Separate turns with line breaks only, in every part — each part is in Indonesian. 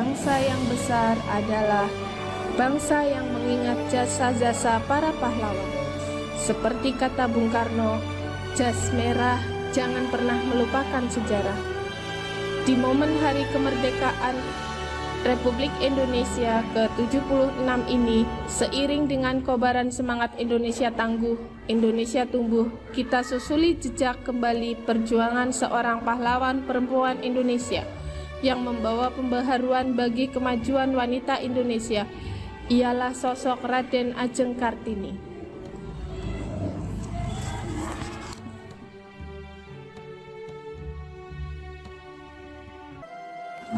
bangsa yang besar adalah bangsa yang mengingat jasa-jasa para pahlawan. Seperti kata Bung Karno, jas merah jangan pernah melupakan sejarah. Di momen Hari Kemerdekaan Republik Indonesia ke-76 ini, seiring dengan kobaran semangat Indonesia tangguh, Indonesia tumbuh, kita susuli jejak kembali perjuangan seorang pahlawan perempuan Indonesia yang membawa pembaharuan bagi kemajuan wanita Indonesia. Ialah sosok Raden Ajeng Kartini.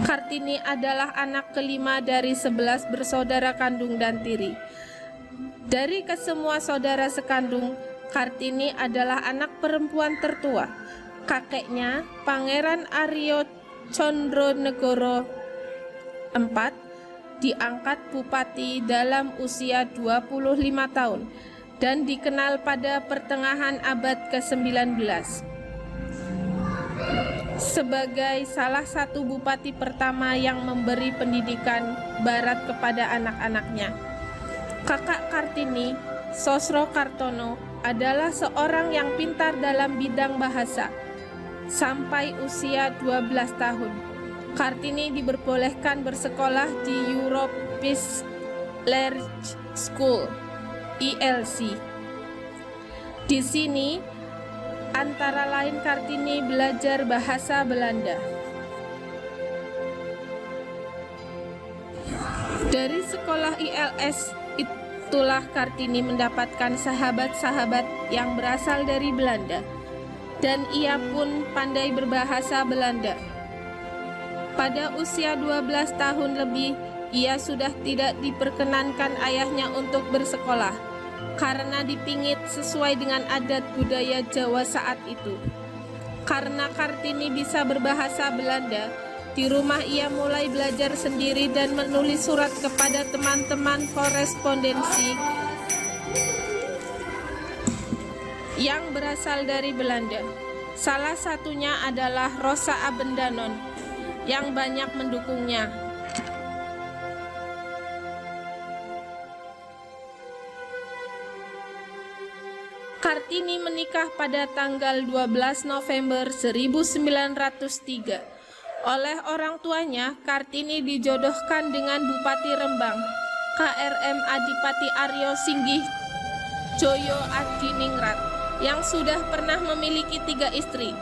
Kartini adalah anak kelima dari 11 bersaudara kandung dan tiri. Dari kesemua saudara sekandung, Kartini adalah anak perempuan tertua. Kakeknya, Pangeran Aryo Condronegoro IV, diangkat bupati dalam usia 25 tahun dan dikenal pada pertengahan abad ke-19 sebagai salah satu bupati pertama yang memberi pendidikan barat kepada anak-anaknya. Kakak Kartini, Sosro Kartono, adalah seorang yang pintar dalam bidang bahasa. Sampai usia 12 tahun, Kartini diperbolehkan bersekolah di Europees Leerlinc School, ELC. Di sini, antara lain Kartini belajar bahasa Belanda. Dari sekolah ILS itulah Kartini mendapatkan sahabat-sahabat yang berasal dari Belanda, dan ia pun pandai berbahasa Belanda. Pada usia 12 tahun lebih, ia sudah tidak diperkenankan ayahnya untuk bersekolah karena dipingit sesuai dengan adat budaya Jawa saat itu. Karena Kartini bisa berbahasa Belanda, di rumah ia mulai belajar sendiri dan menulis surat kepada teman-teman korespondensi yang berasal dari Belanda. Salah satunya adalah Rosa Abendanon yang banyak mendukungnya. Kartini menikah pada tanggal 12 November 1903. Oleh orang tuanya, Kartini dijodohkan dengan Bupati Rembang, KRM Adipati Aryo Singgih Joyo Adiningrat, yang sudah pernah memiliki 3 istri.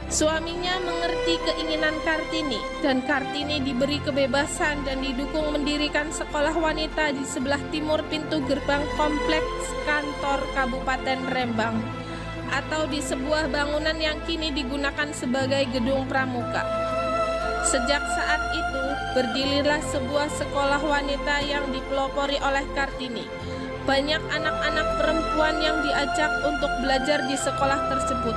Suaminya mengerti keinginan Kartini, dan Kartini diberi kebebasan dan didukung mendirikan sekolah wanita di sebelah timur pintu gerbang kompleks kantor Kabupaten Rembang, atau di sebuah bangunan yang kini digunakan sebagai gedung pramuka. Sejak saat itu, berdirilah sebuah sekolah wanita yang dipelopori oleh Kartini. Banyak anak-anak perempuan yang diajak untuk belajar di sekolah tersebut.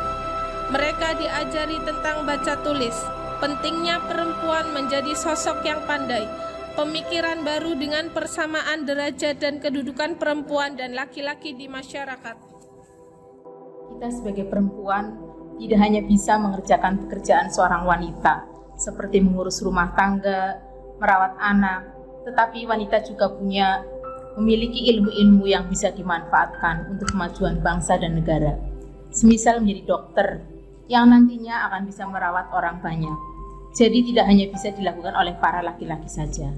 Mereka diajari tentang baca tulis, pentingnya perempuan menjadi sosok yang pandai, pemikiran baru dengan persamaan derajat dan kedudukan perempuan dan laki-laki di masyarakat.
Kita sebagai perempuan tidak hanya bisa mengerjakan pekerjaan seorang wanita, seperti mengurus rumah tangga, merawat anak, tetapi wanita juga memiliki ilmu-ilmu yang bisa dimanfaatkan untuk kemajuan bangsa dan negara. Semisal menjadi dokter, yang nantinya akan bisa merawat orang banyak. Jadi tidak hanya bisa dilakukan oleh para laki-laki saja.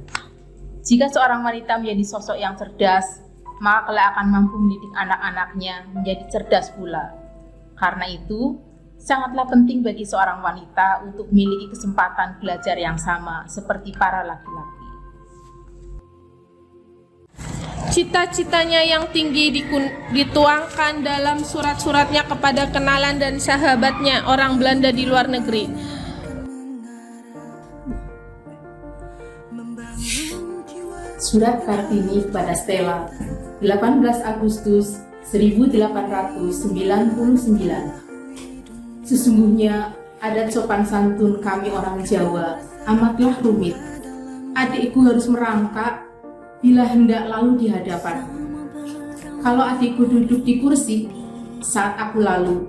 Jika seorang wanita menjadi sosok yang cerdas, maka kelak akan mampu mendidik anak-anaknya menjadi cerdas pula. Karena itu, sangatlah penting bagi seorang wanita untuk memiliki kesempatan belajar yang sama seperti para laki-laki.
Cita-citanya yang tinggi dituangkan dalam surat-suratnya kepada kenalan dan sahabatnya orang Belanda di luar negeri.
Surat Kartini kepada Stella, 18 Agustus 1899. Sesungguhnya adat sopan santun kami orang Jawa amatlah rumit. Adikku harus merangkak bila hendak lalu di hadapan. Kalau adikku duduk di kursi, saat aku lalu,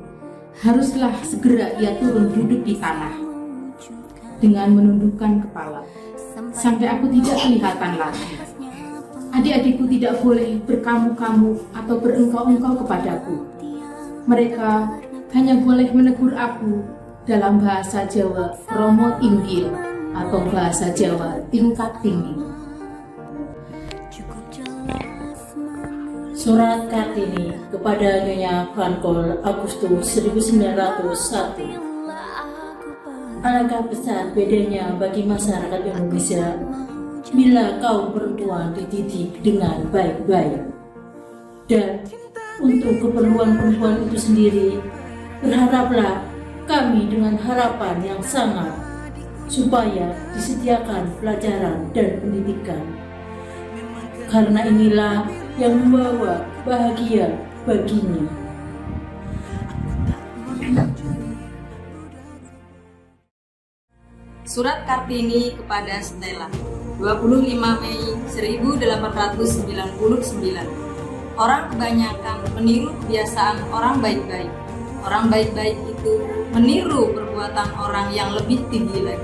haruslah segera ia turun duduk di tanah dengan menundukkan kepala. sampai aku tidak kelihatan lagi. Adik-adikku tidak boleh berkamu-kamu atau berengkau-engkau kepadaku. Mereka hanya boleh menegur aku dalam bahasa Jawa Romo Inggil atau bahasa Jawa tingkat tinggi.
Surat Kartini kepada Nyonya Vankol Agustus 1901. Alangkah besar bedanya bagi masyarakat Indonesia bila kaum perempuan dididik dengan baik-baik. Dan untuk keperluan perempuan itu sendiri, berharaplah kami dengan harapan yang sangat supaya disediakan pelajaran dan pendidikan. Karena inilah yang membawa bahagia baginya.
Surat Kartini kepada Stella 25 Mei 1899. Orang kebanyakan meniru kebiasaan orang baik-baik. Orang baik-baik itu meniru perbuatan orang yang lebih tinggi lagi.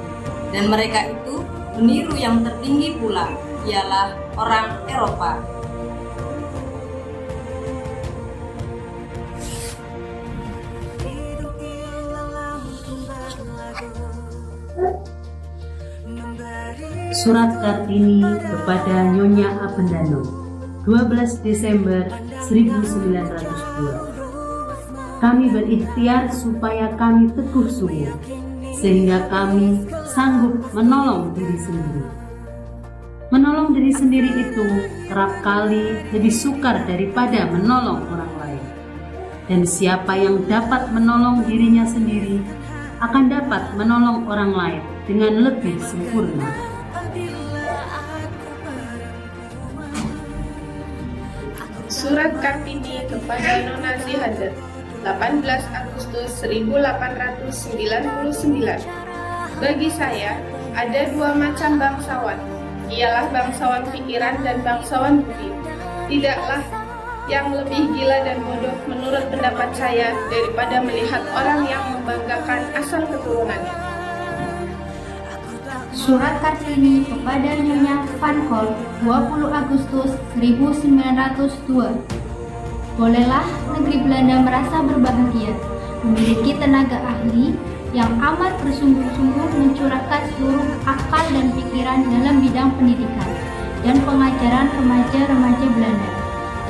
Dan mereka itu meniru yang tertinggi pula, ialah orang Eropa.
Surat Kartini kepada Nyonya Abendano 12 Desember 1902. Kami berikhtiar supaya kami teguh sungguh, sehingga kami sanggup menolong diri sendiri. Menolong diri sendiri itu kerap kali lebih sukar daripada menolong orang lain. Dan siapa yang dapat menolong dirinya sendiri akan dapat menolong orang lain dengan lebih sempurna.
Surat Kartini kepada Nona Zihadat 18 Agustus 1899. Bagi saya, ada dua macam bangsawan, ialah bangsawan pikiran dan bangsawan budi. Tidaklah yang lebih gila dan bodoh menurut pendapat saya daripada melihat orang yang membanggakan asal keturunannya.
Surat Kartini kepada Nyonya Vankol 20 Agustus 1902. Bolehlah negeri Belanda merasa berbahagia memiliki tenaga ahli yang amat bersungguh-sungguh mencurahkan seluruh akal dan pikiran dalam bidang pendidikan dan pengajaran remaja-remaja Belanda.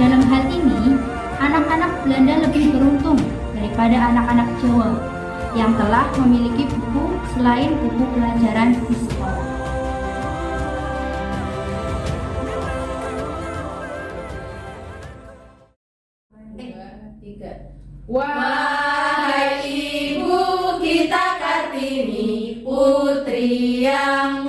Dalam hal ini, anak-anak Belanda lebih beruntung daripada anak-anak Jawa yang telah memiliki buku selain buku pelajaran di sekolah.
Wahai ibu kita Kartini, putri yang